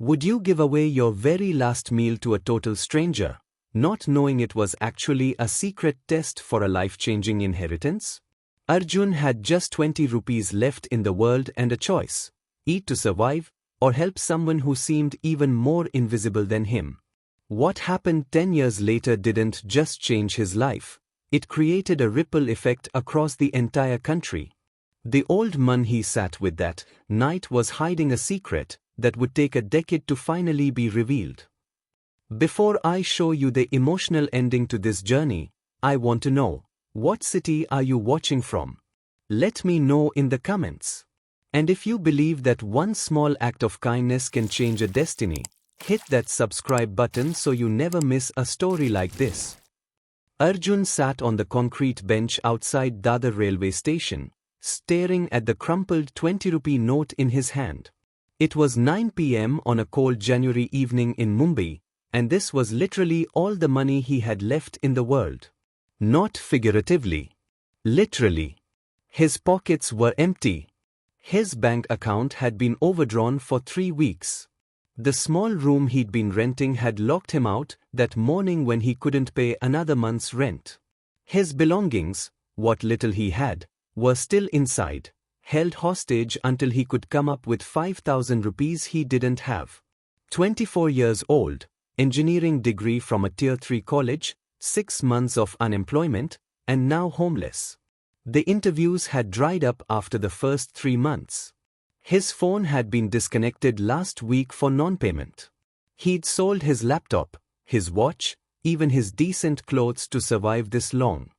Would you give away your very last meal to a total stranger, not knowing it was actually a secret test for a life-changing inheritance? Arjun had just 20 rupees left in the world and a choice: eat to survive, or help someone who seemed even more invisible than him. What happened 10 years later didn't just change his life, it created a ripple effect across the entire country. The old man he sat with that night was hiding a secret that would take a decade to finally be revealed. Before I show you the emotional ending to this journey, I want to know, what city are you watching from? Let me know in the comments. And if you believe that one small act of kindness can change a destiny, hit that subscribe button so you never miss a story like this. Arjun sat on the concrete bench outside Dadar railway station, staring at the crumpled 20-rupee note in his hand. It was 9 p.m. on a cold January evening in Mumbai, and this was literally all the money he had left in the world. Not figuratively. Literally. His pockets were empty. His bank account had been overdrawn for 3 weeks. The small room he'd been renting had locked him out that morning when he couldn't pay another month's rent. His belongings, what little he had, were still inside, held hostage until he could come up with 5,000 rupees he didn't have. 24 years old, engineering degree from a Tier 3 college, 6 months of unemployment, and now homeless. The interviews had dried up after the first 3 months. His phone had been disconnected last week for non-payment. He'd sold his laptop, his watch, even his decent clothes to survive this long.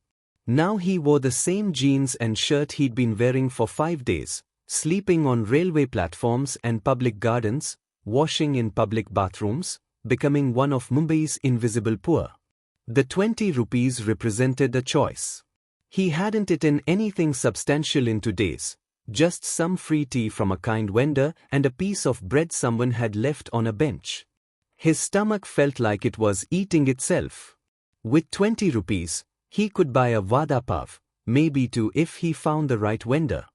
Now he wore the same jeans and shirt he'd been wearing for 5 days, sleeping on railway platforms and public gardens, washing in public bathrooms, becoming one of Mumbai's invisible poor. The 20 rupees represented a choice. He hadn't eaten anything substantial in 2 days, just some free tea from a kind vendor and a piece of bread someone had left on a bench. His stomach felt like it was eating itself. With 20 rupees, he could buy a vada pav, maybe 2 if he found the right vendor.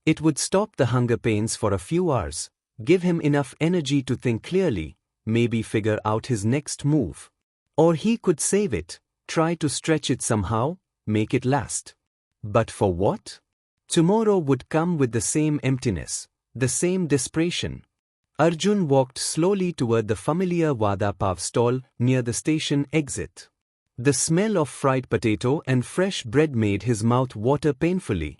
It would stop the hunger pains for a few hours, give him enough energy to think clearly, maybe figure out his next move. Or he could save it, try to stretch it somehow, make it last. But for what? Tomorrow would come with the same emptiness, the same desperation. Arjun walked slowly toward the familiar vada pav stall near the station exit. The smell of fried potato and fresh bread made his mouth water painfully.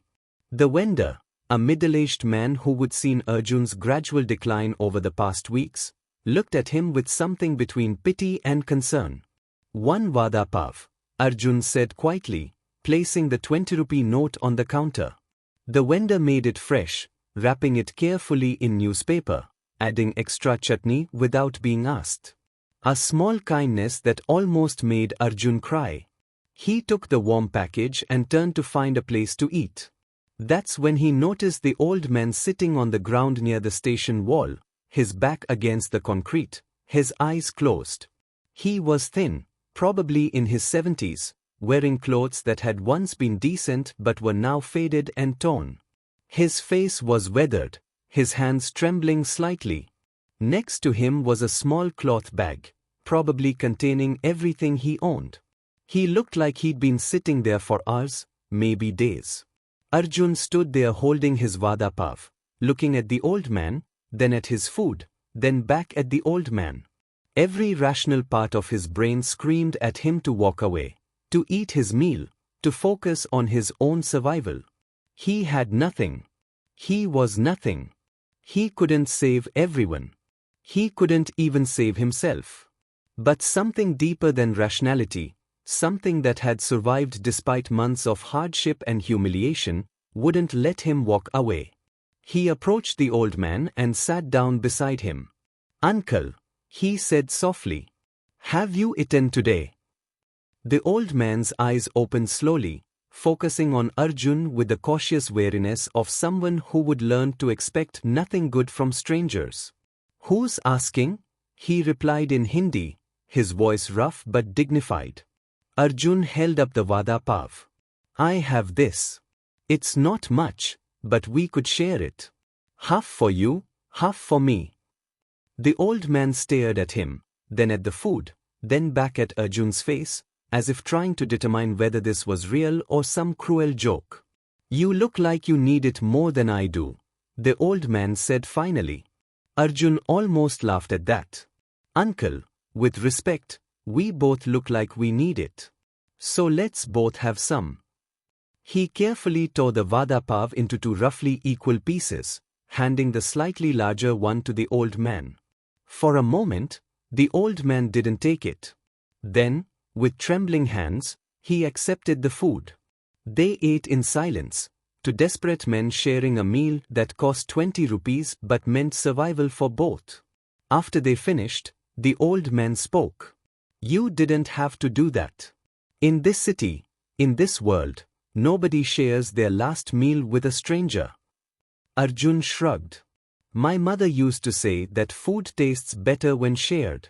The vendor, a middle-aged man who would seen Arjun's gradual decline over the past weeks, looked at him with something between pity and concern. "1 vada pav," Arjun said quietly, placing the 20-rupee note on the counter. The vendor made it fresh, wrapping it carefully in newspaper, adding extra chutney without being asked. A small kindness that almost made Arjun cry. He took the warm package and turned to find a place to eat. That's when he noticed the old man sitting on the ground near the station wall, his back against the concrete, his eyes closed. He was thin, probably in his 70s, wearing clothes that had once been decent but were now faded and torn. His face was weathered, his hands trembling slightly. Next to him was a small cloth bag, probably containing everything he owned. He looked like he'd been sitting there for hours, maybe days. Arjun stood there holding his vada pav, looking at the old man, then at his food, then back at the old man. Every rational part of his brain screamed at him to walk away, to eat his meal, to focus on his own survival. He had nothing. He was nothing. He couldn't save everyone. He couldn't even save himself. But something deeper than rationality, something that had survived despite months of hardship and humiliation, wouldn't let him walk away. He approached the old man and sat down beside him. "Uncle," he said softly, "have you eaten today?" The old man's eyes opened slowly, focusing on Arjun with the cautious wariness of someone who would learn to expect nothing good from strangers. "Who's asking?" he replied in Hindi, his voice rough but dignified. Arjun held up the vada pav. "I have this. It's not much, but we could share it. Half for you, half for me." The old man stared at him, then at the food, then back at Arjun's face, as if trying to determine whether this was real or some cruel joke. "You look like you need it more than I do," the old man said finally. Arjun almost laughed at that. "Uncle, with respect, we both look like we need it. So let's both have some." He carefully tore the vada pav into two roughly equal pieces, handing the slightly larger one to the old man. For a moment, the old man didn't take it. Then, with trembling hands, he accepted the food. They ate in silence, two desperate men sharing a meal that cost 20 rupees but meant survival for both. After they finished, the old man spoke. "You didn't have to do that. In this city, in this world, nobody shares their last meal with a stranger." Arjun shrugged. "My mother used to say that food tastes better when shared.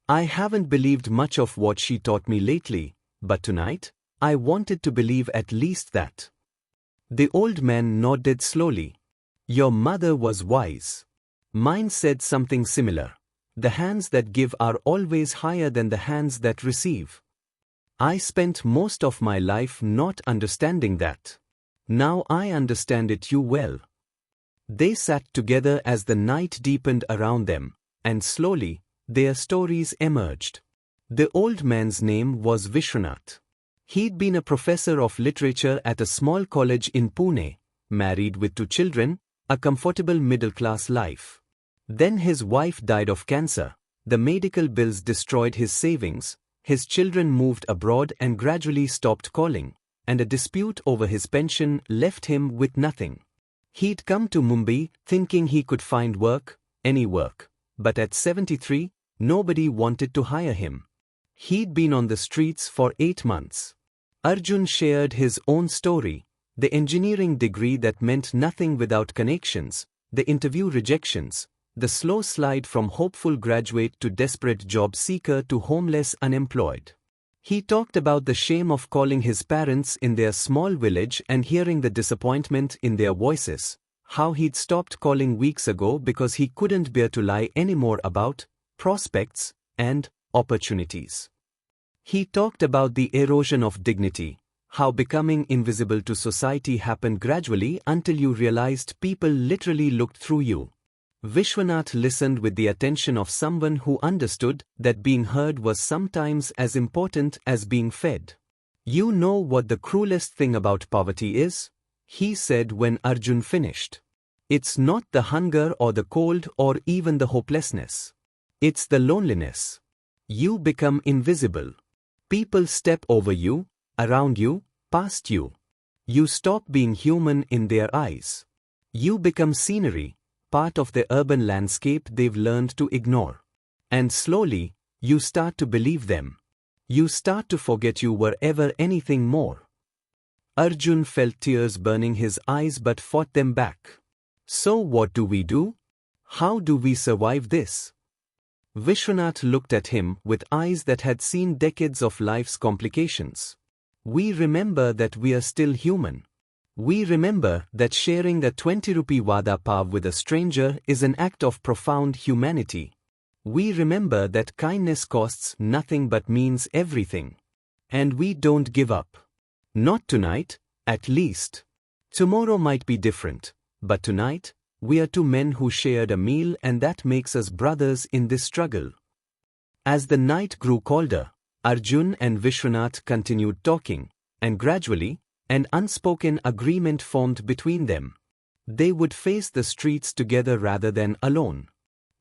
I haven't believed much of what she taught me lately, but tonight, I wanted to believe at least that." The old man nodded slowly. "Your mother was wise. Mine said something similar. The hands that give are always higher than the hands that receive. I spent most of my life not understanding that. Now I understand it too well." They sat together as the night deepened around them, and slowly, their stories emerged. The old man's name was Vishwanath. He'd been a professor of literature at a small college in Pune, married with 2 children, a comfortable middle-class life. Then his wife died of cancer, the medical bills destroyed his savings, his children moved abroad and gradually stopped calling, and a dispute over his pension left him with nothing. He'd come to Mumbai thinking he could find work, any work, but at 73, nobody wanted to hire him. He'd been on the streets for 8 months. Arjun shared his own story, the engineering degree that meant nothing without connections, the interview rejections, the slow slide from hopeful graduate to desperate job seeker to homeless unemployed. He talked about the shame of calling his parents in their small village and hearing the disappointment in their voices, how he'd stopped calling weeks ago because he couldn't bear to lie anymore about prospects and opportunities. He talked about the erosion of dignity, how becoming invisible to society happened gradually until you realized people literally looked through you. Vishwanath listened with the attention of someone who understood that being heard was sometimes as important as being fed. "You know what the cruelest thing about poverty is?" he said when Arjun finished. "It's not the hunger or the cold or even the hopelessness. It's the loneliness. You become invisible. People step over you, around you, past you. You stop being human in their eyes. You become scenery, part of the urban landscape they've learned to ignore. And slowly, you start to believe them. You start to forget you were ever anything more." Arjun felt tears burning his eyes but fought them back. "So what do we do? How do we survive this?" Vishwanath looked at him with eyes that had seen decades of life's complications. "We remember that we are still human. We remember that sharing a 20 rupee vada pav with a stranger is an act of profound humanity. We remember that kindness costs nothing but means everything. And we don't give up. Not tonight, at least. Tomorrow might be different, but tonight, we are 2 men who shared a meal and that makes us brothers in this struggle." As the night grew colder, Arjun and Vishwanath continued talking, and gradually, an unspoken agreement formed between them. They would face the streets together rather than alone.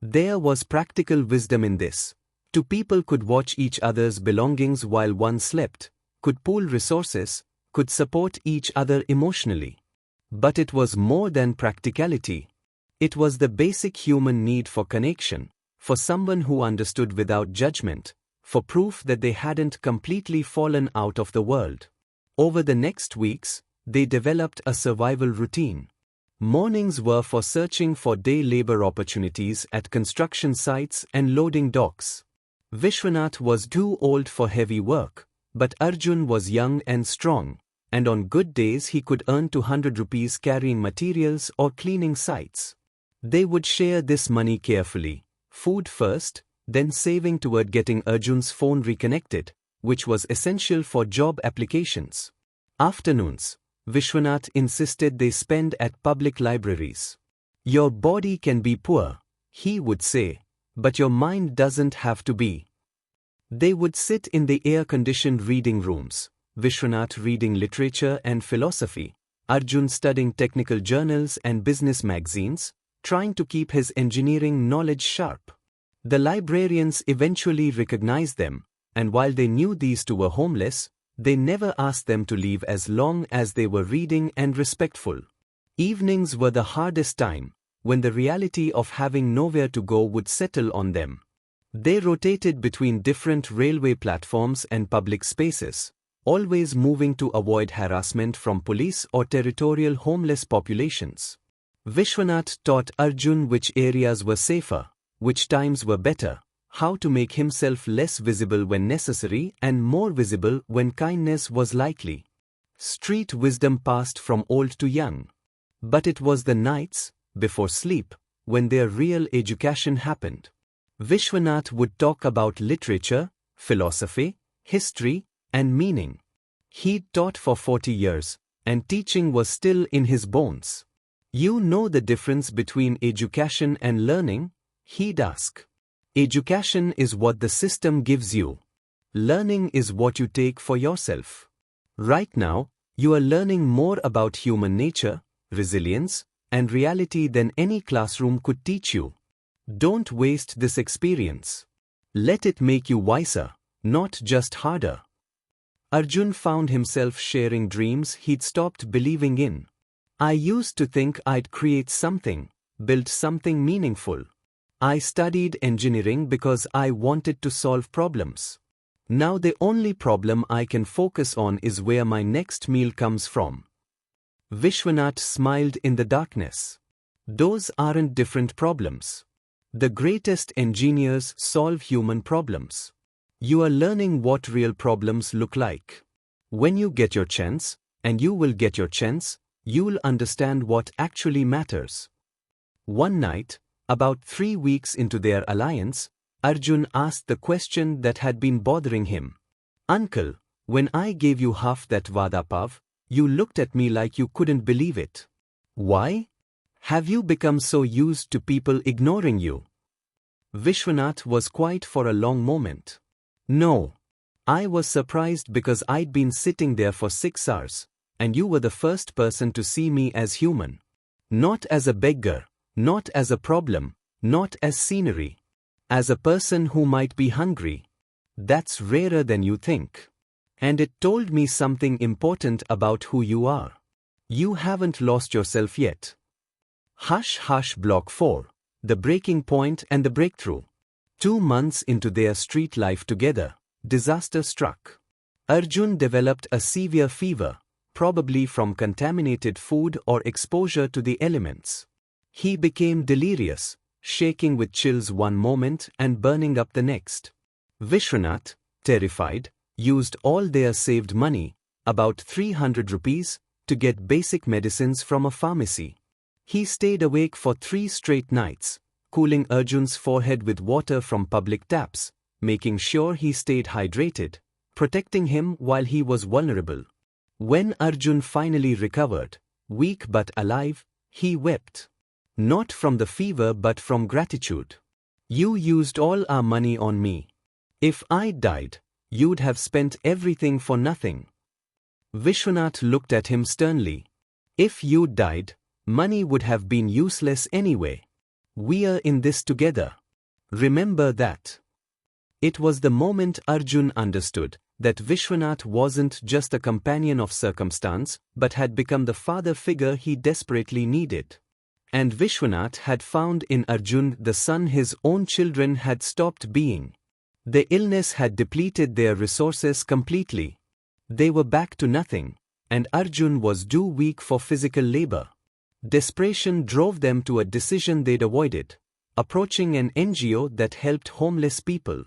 There was practical wisdom in this. 2 people could watch each other's belongings while one slept, could pool resources, could support each other emotionally. But it was more than practicality. It was the basic human need for connection, for someone who understood without judgment, for proof that they hadn't completely fallen out of the world. Over the next weeks, they developed a survival routine. Mornings were for searching for day labor opportunities at construction sites and loading docks. Vishwanath was too old for heavy work, but Arjun was young and strong, and on good days he could earn 200 rupees carrying materials or cleaning sites. They would share this money carefully, food first, then saving toward getting Arjun's phone reconnected, which was essential for job applications. Afternoons, Vishwanath insisted they spend at public libraries. Your body can be poor, he would say, but your mind doesn't have to be. They would sit in the air-conditioned reading rooms, Vishwanath reading literature and philosophy, Arjun studying technical journals and business magazines, trying to keep his engineering knowledge sharp. The librarians eventually recognized them, and while they knew these two were homeless, they never asked them to leave as long as they were reading and respectful. Evenings were the hardest time, when the reality of having nowhere to go would settle on them. They rotated between different railway platforms and public spaces, always moving to avoid harassment from police or territorial homeless populations. Vishwanath taught Arjun which areas were safer, which times were better, how to make himself less visible when necessary and more visible when kindness was likely. Street wisdom passed from old to young. But it was the nights, before sleep, when their real education happened. Vishwanath would talk about literature, philosophy, history, and meaning. He'd taught for 40 years, and teaching was still in his bones. You know the difference between education and learning? He'd ask. Education is what the system gives you. Learning is what you take for yourself. Right now, you are learning more about human nature, resilience, and reality than any classroom could teach you. Don't waste this experience. Let it make you wiser, not just harder. Arjun found himself sharing dreams he'd stopped believing in. I used to think I'd create something, build something meaningful. I studied engineering because I wanted to solve problems. Now the only problem I can focus on is where my next meal comes from. Vishwanath smiled in the darkness. Those aren't different problems. The greatest engineers solve human problems. You are learning what real problems look like. When you get your chance, and you will get your chance, you'll understand what actually matters. One night, about 3 weeks into their alliance, Arjun asked the question that had been bothering him. Uncle, when I gave you half that vada pav, you looked at me like you couldn't believe it. Why? Have you become so used to people ignoring you? Vishwanath was quiet for a long moment. No. I was surprised because I'd been sitting there for 6 hours, and you were the first person to see me as human. Not as a beggar. Not as a problem, not as scenery. As a person who might be hungry. That's rarer than you think. And it told me something important about who you are. You haven't lost yourself yet. Hush Hush Block 4, The Breaking Point and the Breakthrough. 2 months into their street life together, disaster struck. Arjun developed a severe fever, probably from contaminated food or exposure to the elements. He became delirious, shaking with chills one moment and burning up the next. Vishwanath, terrified, used all their saved money, about 300 rupees, to get basic medicines from a pharmacy. He stayed awake for 3 straight nights, cooling Arjun's forehead with water from public taps, making sure he stayed hydrated, protecting him while he was vulnerable. When Arjun finally recovered, weak but alive, he wept. Not from the fever but from gratitude. You used all our money on me. If I died, you'd have spent everything for nothing. Vishwanath looked at him sternly. If you died, money would have been useless anyway. We are in this together. Remember that. It was the moment Arjun understood that Vishwanath wasn't just a companion of circumstance but had become the father figure he desperately needed. And Vishwanath had found in Arjun the son his own children had stopped being. The illness had depleted their resources completely. They were back to nothing, and Arjun was too weak for physical labor. Desperation drove them to a decision they'd avoided, approaching an NGO that helped homeless people.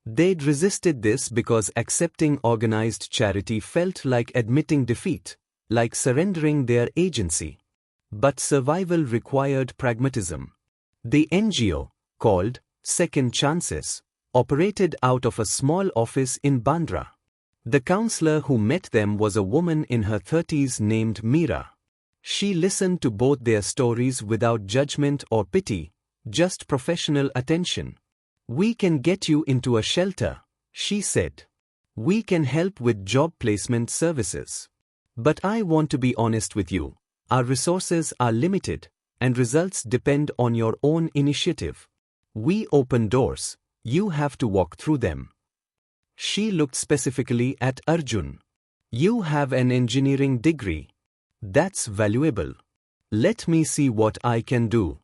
They'd resisted this because accepting organized charity felt like admitting defeat, like surrendering their agency. But survival required pragmatism. The NGO, called Second Chances, operated out of a small office in Bandra. The counselor who met them was a woman in her 30s named Meera. She listened to both their stories without judgment or pity, just professional attention. "We can get you into a shelter," she said. "We can help with job placement services. But I want to be honest with you. Our resources are limited, and results depend on your own initiative. We open doors, you have to walk through them." She looked specifically at Arjun. "You have an engineering degree. That's valuable. Let me see what I can do."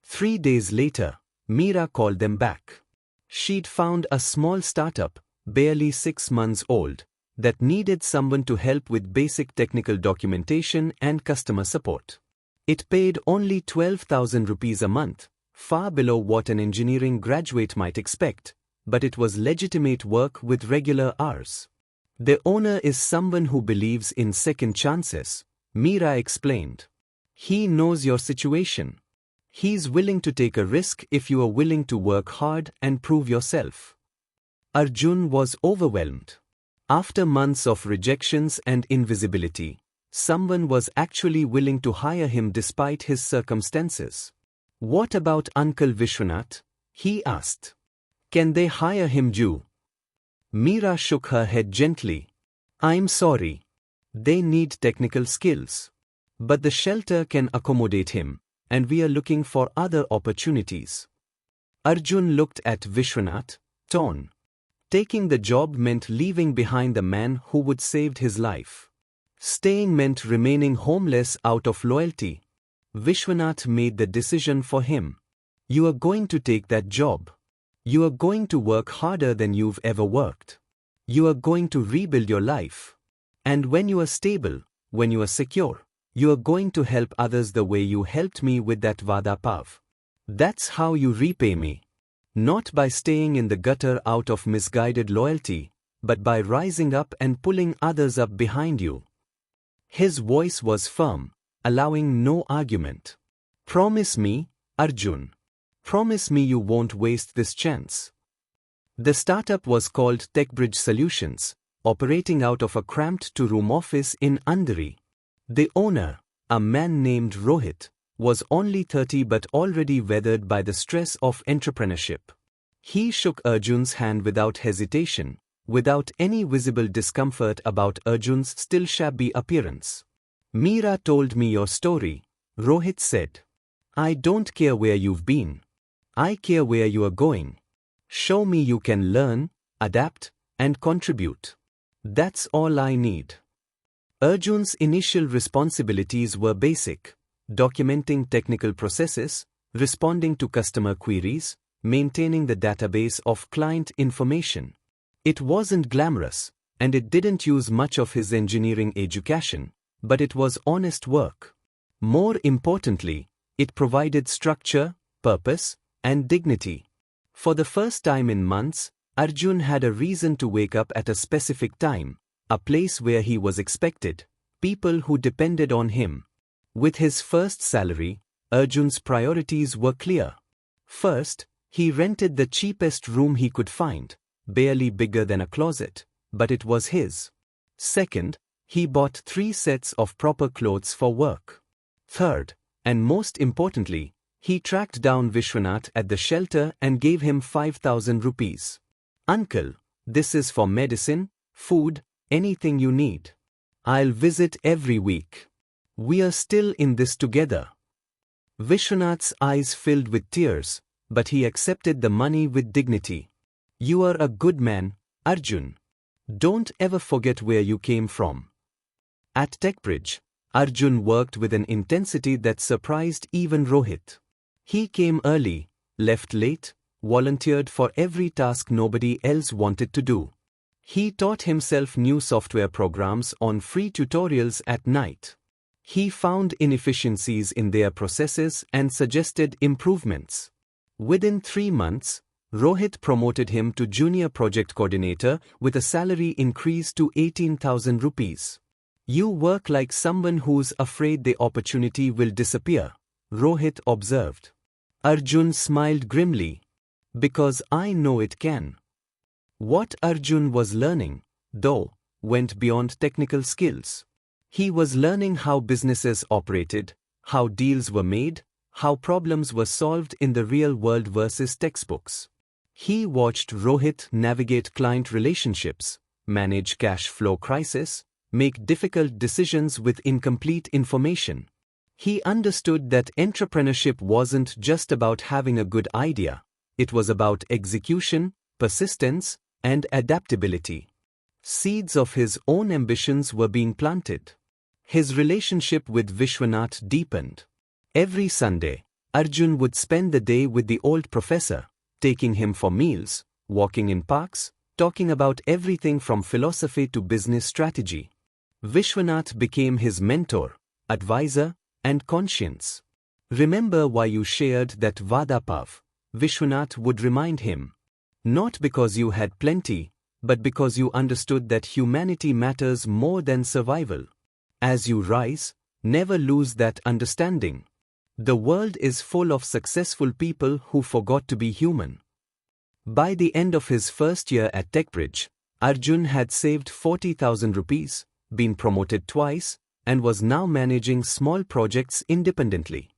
3 days later, Meera called them back. She'd found a small startup, barely 6 months old, that needed someone to help with basic technical documentation and customer support. It paid only 12,000 rupees a month, far below what an engineering graduate might expect, but it was legitimate work with regular hours. "The owner is someone who believes in second chances," Meera explained. "He knows your situation. He's willing to take a risk if you are willing to work hard and prove yourself." Arjun was overwhelmed. After months of rejections and invisibility, someone was actually willing to hire him despite his circumstances. "What about Uncle Vishwanath?" he asked. "Can they hire him too?" Meera shook her head gently. "I'm sorry. They need technical skills. But the shelter can accommodate him, and we are looking for other opportunities." Arjun looked at Vishwanath, torn. Taking the job meant leaving behind the man who would saved his life. Staying meant remaining homeless out of loyalty. Vishwanath made the decision for him. "You are going to take that job. You are going to work harder than you've ever worked. You are going to rebuild your life. And when you are stable, when you are secure, you are going to help others the way you helped me with that Vada Pav. That's how you repay me. Not by staying in the gutter out of misguided loyalty, but by rising up and pulling others up behind you." His voice was firm, allowing no argument. "Promise me, Arjun. Promise me you won't waste this chance." The startup was called TechBridge Solutions, operating out of a cramped two-room office in Andheri. The owner, a man named Rohit, was only 30 but already weathered by the stress of entrepreneurship. He shook Arjun's hand without hesitation, without any visible discomfort about Arjun's still shabby appearance. "Meera told me your story," Rohit said. "I don't care where you've been. I care where you are going. Show me you can learn, adapt, and contribute. That's all I need." Arjun's initial responsibilities were basic: documenting technical processes, responding to customer queries, maintaining the database of client information. It wasn't glamorous, and it didn't use much of his engineering education, but it was honest work. More importantly, it provided structure, purpose, and dignity. For the first time in months, Arjun had a reason to wake up at a specific time, a place where he was expected, people who depended on him. With his first salary, Arjun's priorities were clear. First, he rented the cheapest room he could find, barely bigger than a closet, but it was his. Second, he bought 3 sets of proper clothes for work. Third, and most importantly, he tracked down Vishwanath at the shelter and gave him 5,000 rupees. "Uncle, this is for medicine, food, anything you need. I'll visit every week. We are still in this together." Vishwanath's eyes filled with tears, but he accepted the money with dignity. "You are a good man, Arjun. Don't ever forget where you came from." At TechBridge, Arjun worked with an intensity that surprised even Rohit. He came early, left late, volunteered for every task nobody else wanted to do. He taught himself new software programs on free tutorials at night. He found inefficiencies in their processes and suggested improvements. Within 3 months, Rohit promoted him to junior project coordinator with a salary increase to 18,000 rupees. "You work like someone who's afraid the opportunity will disappear," Rohit observed. Arjun smiled grimly. Because I know it can. What Arjun was learning, though, went beyond technical skills. He was learning how businesses operated, how deals were made, how problems were solved in the real world versus textbooks. He watched Rohit navigate client relationships, manage cash flow crisis, make difficult decisions with incomplete information. He understood that entrepreneurship wasn't just about having a good idea, it was about execution, persistence, and adaptability. Seeds of his own ambitions were being planted. His relationship with Vishwanath deepened. Every Sunday, Arjun would spend the day with the old professor, taking him for meals, walking in parks, talking about everything from philosophy to business strategy. Vishwanath became his mentor, advisor, and conscience. Remember why you shared that Vada Pav, Vishwanath would remind him. Not because you had plenty, but because you understood that humanity matters more than survival. As you rise, never lose that understanding. The world is full of successful people who forgot to be human. By the end of his first year at TechBridge, Arjun had saved 40,000 rupees, been promoted twice, and was now managing small projects independently.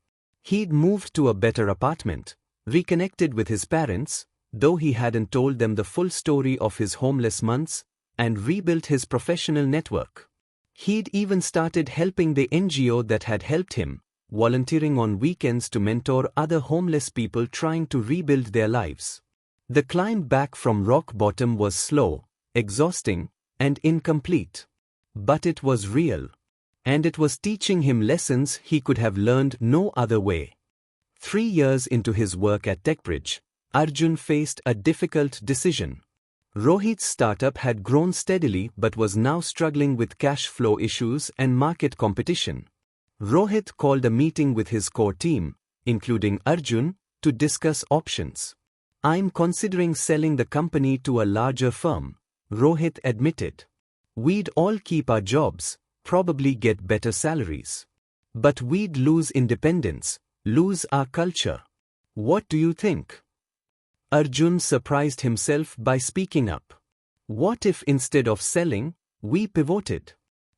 He'd moved to a better apartment, reconnected with his parents, though he hadn't told them the full story of his homeless months, and rebuilt his professional network. He'd even started helping the NGO that had helped him, volunteering on weekends to mentor other homeless people trying to rebuild their lives. The climb back from rock bottom was slow, exhausting, and incomplete. But it was real. And it was teaching him lessons he could have learned no other way. 3 years into his work at TechBridge, Arjun faced a difficult decision. Rohit's startup had grown steadily but was now struggling with cash flow issues and market competition. Rohit called a meeting with his core team, including Arjun, to discuss options. "I'm considering selling the company to a larger firm," Rohit admitted. "We'd all keep our jobs, probably get better salaries. But we'd lose independence, lose our culture. What do you think?" Arjun surprised himself by speaking up. "What if instead of selling, we pivoted?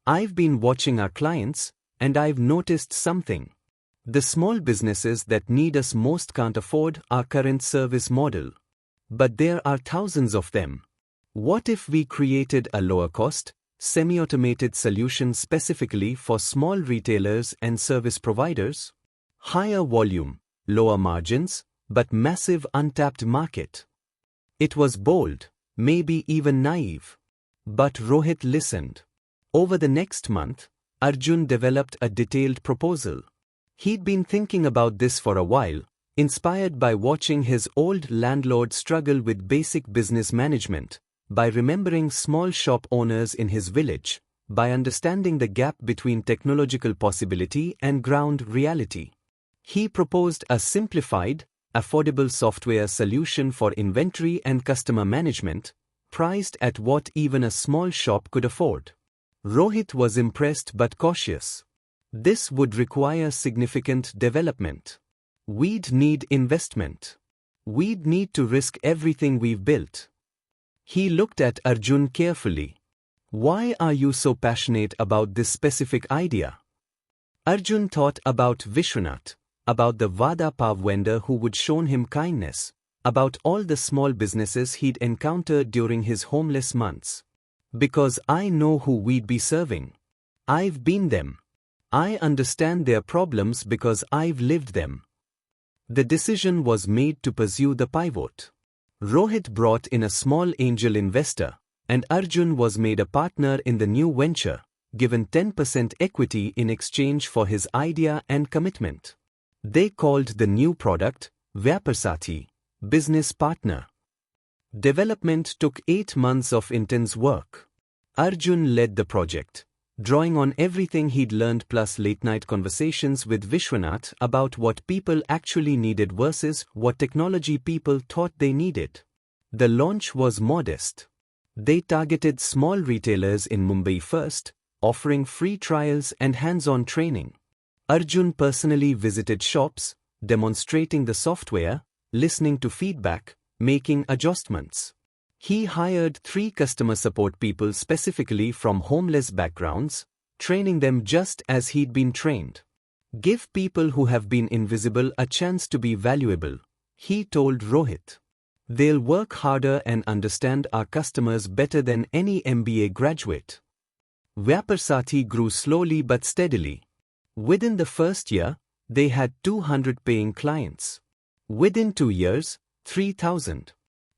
I've been watching our clients, and I've noticed something. The small businesses that need us most can't afford our current service model. But there are thousands of them. What if we created a lower-cost, semi-automated solution specifically for small retailers and service providers? Higher volume, lower margins, but massive untapped market." It was bold, maybe even naive. But Rohit listened. Over the next month, Arjun developed a detailed proposal. He'd been thinking about this for a while, inspired by watching his old landlord struggle with basic business management, by remembering small shop owners in his village, by understanding the gap between technological possibility and ground reality. He proposed a simplified, affordable software solution for inventory and customer management, priced at what even a small shop could afford. Rohit was impressed but cautious. "This would require significant development. We'd need investment. We'd need to risk everything we've built." He looked at Arjun carefully. "Why are you so passionate about this specific idea?" Arjun thought about Vishwanath, about the Vada Pav vendor who would shown him kindness, about all the small businesses he'd encountered during his homeless months. "Because I know who we'd be serving. I've been them. I understand their problems because I've lived them." The decision was made to pursue the pivot. Rohit brought in a small angel investor, and Arjun was made a partner in the new venture, given 10% equity in exchange for his idea and commitment. They called the new product Vyaparsathi, Business Partner. Development took 8 months of intense work. Arjun led the project, drawing on everything he'd learned plus late-night conversations with Vishwanath about what people actually needed versus what technology people thought they needed. The launch was modest. They targeted small retailers in Mumbai first, offering free trials and hands-on training. Arjun personally visited shops, demonstrating the software, listening to feedback, making adjustments. He hired 3 customer support people specifically from homeless backgrounds, training them just as he'd been trained. Give people who have been invisible a chance to be valuable, he told Rohit. They'll work harder and understand our customers better than any MBA graduate. Vyaparsati grew slowly but steadily. Within the first year, they had 200 paying clients. Within 2 years, 3,000.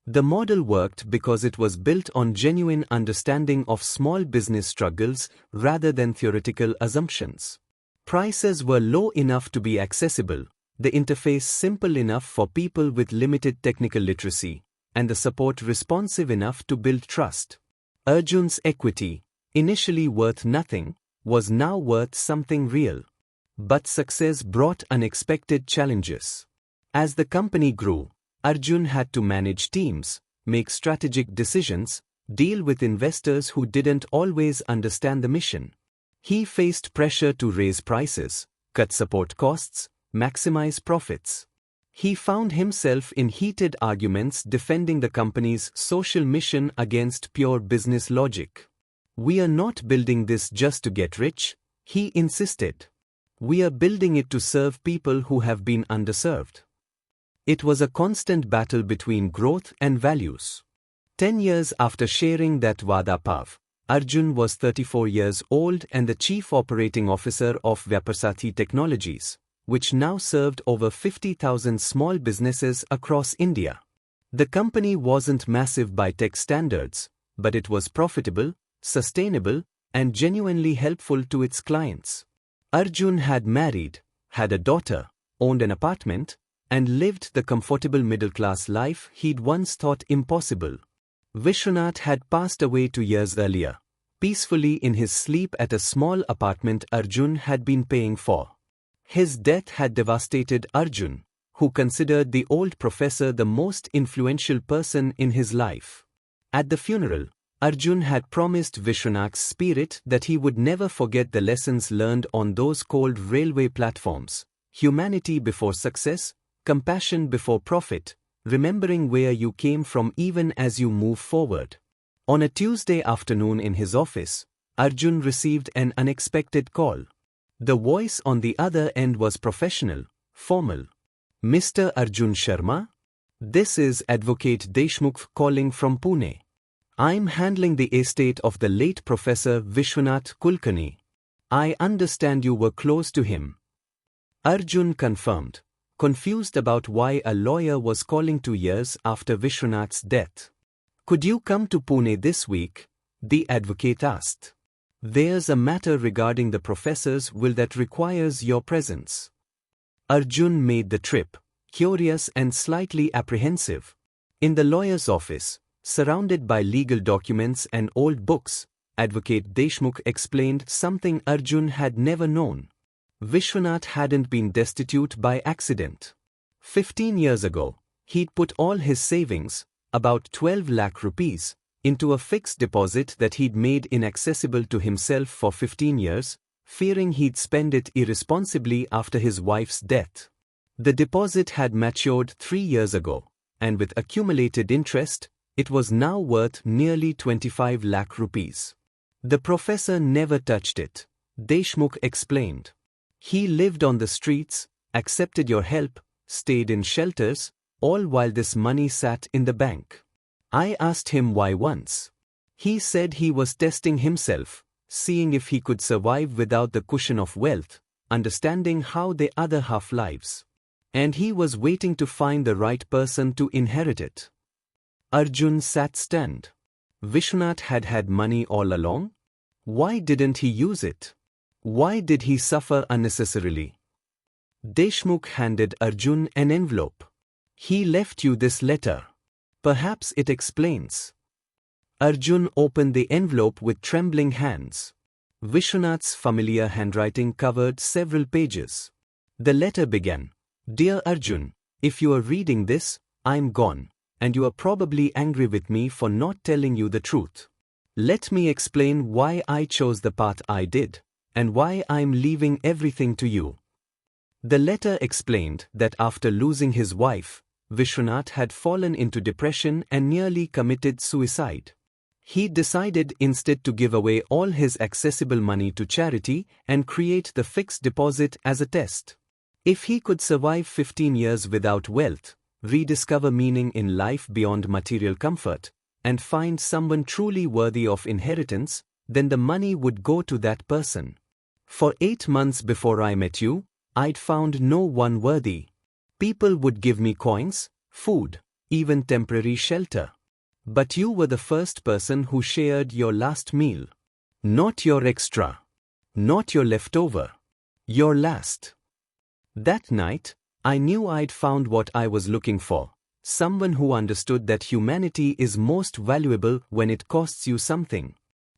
The model worked because it was built on genuine understanding of small business struggles rather than theoretical assumptions. Prices were low enough to be accessible, the interface simple enough for people with limited technical literacy, and the support responsive enough to build trust. Arjun's equity, initially worth nothing, was now worth something real. But success brought unexpected challenges. As the company grew, Arjun had to manage teams, make strategic decisions, deal with investors who didn't always understand the mission. He faced pressure to raise prices, cut support costs, maximize profits. He found himself in heated arguments defending the company's social mission against pure business logic. "We are not building this just to get rich," he insisted. "We are building it to serve people who have been underserved." It was a constant battle between growth and values. 10 years after sharing that Vada Pav, Arjun was 34 years old and the Chief Operating Officer of Vyaparsati Technologies, which now served over 50,000 small businesses across India. The company wasn't massive by tech standards, but it was profitable, sustainable, and genuinely helpful to its clients. Arjun had married, had a daughter, owned an apartment, and lived the comfortable middle-class life he'd once thought impossible. Vishwanath had passed away 2 years earlier, peacefully in his sleep at a small apartment Arjun had been paying for. His death had devastated Arjun, who considered the old professor the most influential person in his life. At the funeral, Arjun had promised Vishwanath's spirit that he would never forget the lessons learned on those cold railway platforms: humanity before success, compassion before profit, remembering where you came from even as you move forward. On a Tuesday afternoon in his office, Arjun received an unexpected call. The voice on the other end was professional, formal. "Mr. Arjun Sharma? This is Advocate Deshmukh calling from Pune. I'm handling the estate of the late Professor Vishwanath Kulkarni. I understand you were close to him." Arjun confirmed, confused about why a lawyer was calling 2 years after Vishwanath's death. "Could you come to Pune this week?" the advocate asked. "There's a matter regarding the professor's will that requires your presence." Arjun made the trip, curious and slightly apprehensive. In the lawyer's office, surrounded by legal documents and old books, Advocate Deshmukh explained something Arjun had never known. Vishwanath hadn't been destitute by accident. 15 years ago, he'd put all his savings, about 12 lakh rupees, into a fixed deposit that he'd made inaccessible to himself for 15 years, fearing he'd spend it irresponsibly after his wife's death. The deposit had matured 3 years ago, and with accumulated interest, it was now worth nearly 25 lakh rupees. The professor never touched it, Deshmukh explained. He lived on the streets, accepted your help, stayed in shelters, all while this money sat in the bank. I asked him why once. He said he was testing himself, seeing if he could survive without the cushion of wealth, understanding how the other half lives. And he was waiting to find the right person to inherit it. Arjun sat stunned. Vishwanath had had money all along? Why didn't he use it? Why did he suffer unnecessarily? Deshmukh handed Arjun an envelope. "He left you this letter. Perhaps it explains." Arjun opened the envelope with trembling hands. Vishwanath's familiar handwriting covered several pages. The letter began, "Dear Arjun, if you are reading this, I'm gone, and you are probably angry with me for not telling you the truth. Let me explain why I chose the path I did, and why I'm leaving everything to you." The letter explained that after losing his wife, Vishwanath had fallen into depression and nearly committed suicide. He decided instead to give away all his accessible money to charity and create the fixed deposit as a test. If he could survive 15 years without wealth, rediscover meaning in life beyond material comfort, and find someone truly worthy of inheritance, then the money would go to that person. For 8 months before I met you, I'd found no one worthy. People would give me coins, food, even temporary shelter. But you were the first person who shared your last meal. Not your extra. Not your leftover. Your last. That night, I knew I'd found what I was looking for. Someone who understood that humanity is most valuable when it costs you something.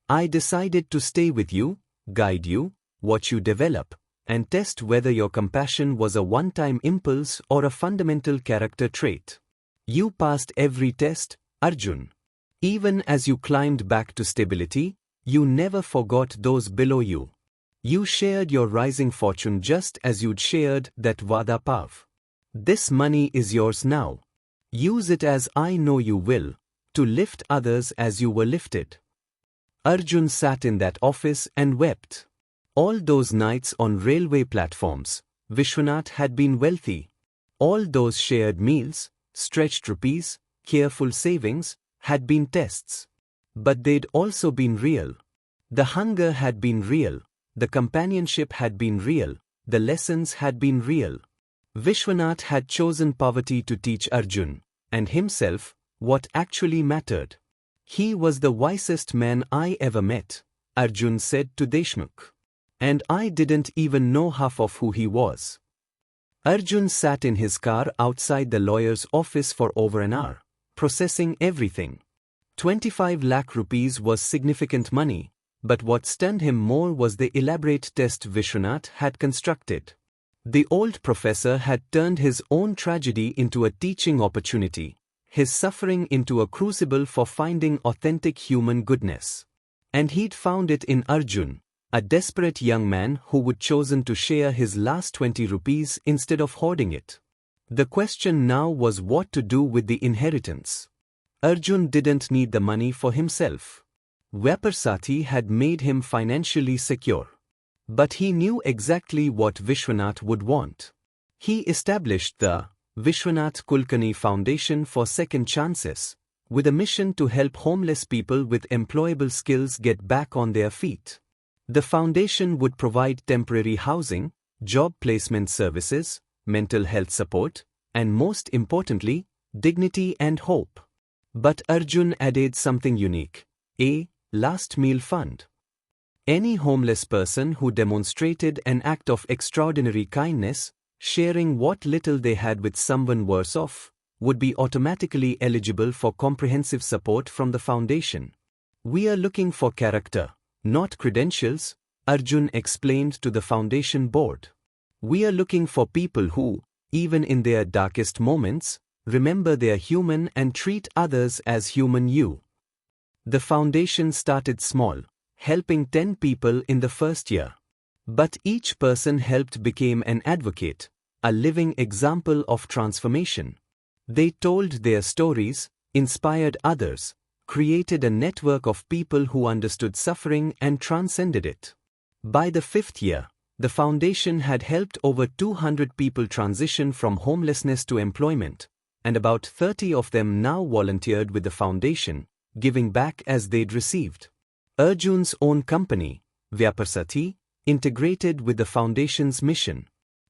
I decided to stay with you, guide you, watch you develop, and test whether your compassion was a one-time impulse or a fundamental character trait. You passed every test, Arjun. Even as you climbed back to stability, you never forgot those below you. You shared your rising fortune just as you'd shared that Vada Pav. This money is yours now. Use it as I know you will, to lift others as you were lifted. Arjun sat in that office and wept. All those nights on railway platforms, Vishwanath had been wealthy. All those shared meals, stretched rupees, careful savings, had been tests. But they'd also been real. The hunger had been real, the companionship had been real, the lessons had been real. Vishwanath had chosen poverty to teach Arjun, and himself, what actually mattered. He was the wisest man I ever met, Arjun said to Deshmukh. And I didn't even know half of who he was. Arjun sat in his car outside the lawyer's office for over an hour, processing everything. 25 lakh rupees was significant money, but what stunned him more was the elaborate test Vishwanath had constructed. The old professor had turned his own tragedy into a teaching opportunity, his suffering into a crucible for finding authentic human goodness. And he'd found it in Arjun, a desperate young man who would chosen to share his last 20 rupees instead of hoarding it. The question now was what to do with the inheritance. Arjun didn't need the money for himself. Vyaparsati had made him financially secure. But he knew exactly what Vishwanath would want. He established the Vishwanath Kulkarni Foundation for Second Chances, with a mission to help homeless people with employable skills get back on their feet. The foundation would provide temporary housing, job placement services, mental health support, and most importantly, dignity and hope. But Arjun added something unique: a last meal fund. Any homeless person who demonstrated an act of extraordinary kindness, sharing what little they had with someone worse off, would be automatically eligible for comprehensive support from the foundation. We are looking for character, not credentials, Arjun explained to the foundation board. We are looking for people who, even in their darkest moments, remember they are human and treat others as human. The foundation started small, helping 10 people in the first year. But each person helped became an advocate, a living example of transformation. They told their stories, inspired others, created a network of people who understood suffering and transcended it. By the 5th year, the foundation had helped over 200 people transition from homelessness to employment, and about 30 of them now volunteered with the foundation, giving back as they'd received. Arjun's own company, Vyaparsati, integrated with the foundation's mission.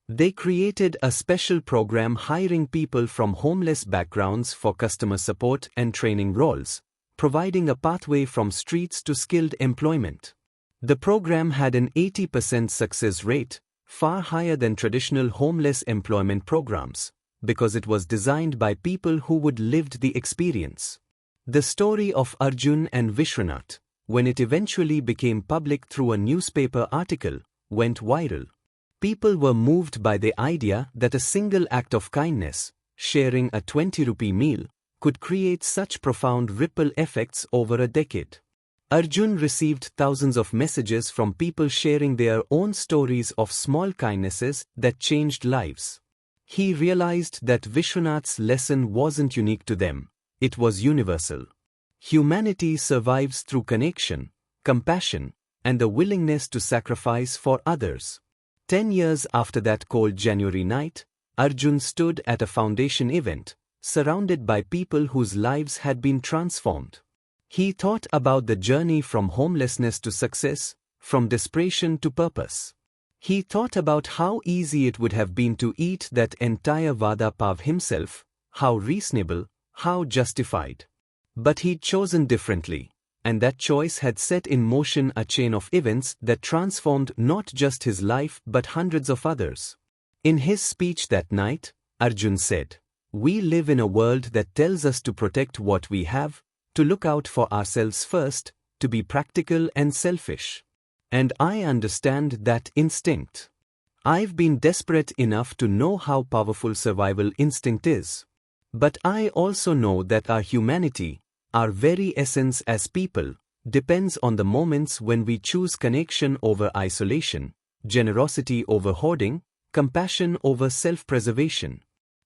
They created a special program hiring people from homeless backgrounds for customer support and training roles, providing a pathway from streets to skilled employment. The program had an 80% success rate, far higher than traditional homeless employment programs, because it was designed by people who would lived the experience. The story of Arjun and Vishwanath, when it eventually became public through a newspaper article, went viral. People were moved by the idea that a single act of kindness, sharing a 20 rupee meal, could create such profound ripple effects over a decade. Arjun received thousands of messages from people sharing their own stories of small kindnesses that changed lives. He realized that Vishwanath's lesson wasn't unique to them, it was universal. Humanity survives through connection, compassion, and the willingness to sacrifice for others. 10 years after that cold January night, Arjun stood at a foundation event, surrounded by people whose lives had been transformed. He thought about the journey from homelessness to success, from desperation to purpose. He thought about how easy it would have been to eat that entire vada pav himself, how reasonable, how justified. But he'd chosen differently, and that choice had set in motion a chain of events that transformed not just his life but hundreds of others. In his speech that night, Arjun said, "We live in a world that tells us to protect what we have, to look out for ourselves first, to be practical and selfish. And I understand that instinct. I've been desperate enough to know how powerful survival instinct is. But I also know that our humanity, our very essence as people, depends on the moments when we choose connection over isolation, generosity over hoarding, compassion over self-preservation.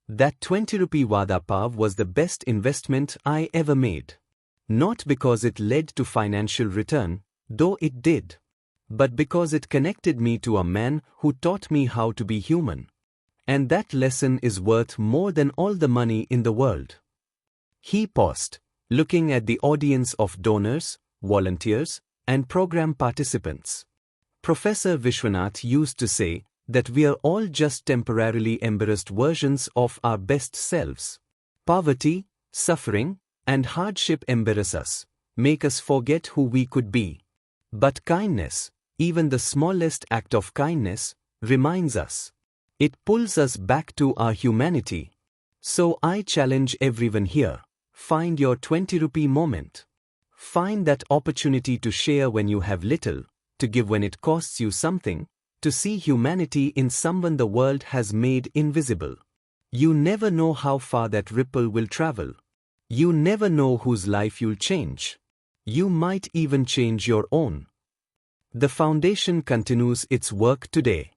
That 20 rupee vada pav was the best investment I ever made. Not because it led to financial return, though it did, but because it connected me to a man who taught me how to be human. And that lesson is worth more than all the money in the world." He paused, looking at the audience of donors, volunteers, and program participants. Professor Vishwanath used to say that we are all just temporarily embarrassed versions of our best selves. Poverty, suffering, and hardship embarrass us, make us forget who we could be. But kindness, even the smallest act of kindness, reminds us. It pulls us back to our humanity. So I challenge everyone here, find your 20 rupee moment. Find that opportunity to share when you have little, to give when it costs you something, to see humanity in someone the world has made invisible. You never know how far that ripple will travel. You never know whose life you'll change. You might even change your own. The foundation continues its work today.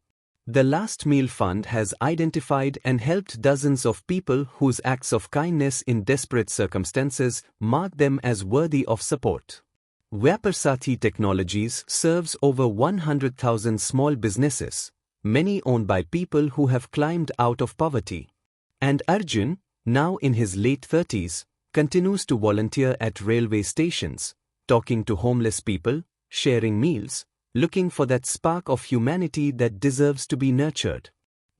The Last Meal Fund has identified and helped dozens of people whose acts of kindness in desperate circumstances mark them as worthy of support. Vyapar Technologies serves over 100,000 small businesses, many owned by people who have climbed out of poverty. And Arjun, now in his late 30s, continues to volunteer at railway stations, talking to homeless people, sharing meals, looking for that spark of humanity that deserves to be nurtured.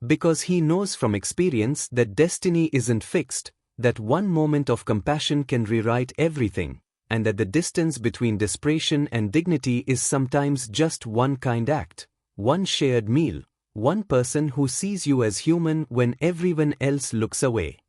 Because he knows from experience that destiny isn't fixed, that one moment of compassion can rewrite everything, and that the distance between desperation and dignity is sometimes just one kind act, one shared meal, one person who sees you as human when everyone else looks away.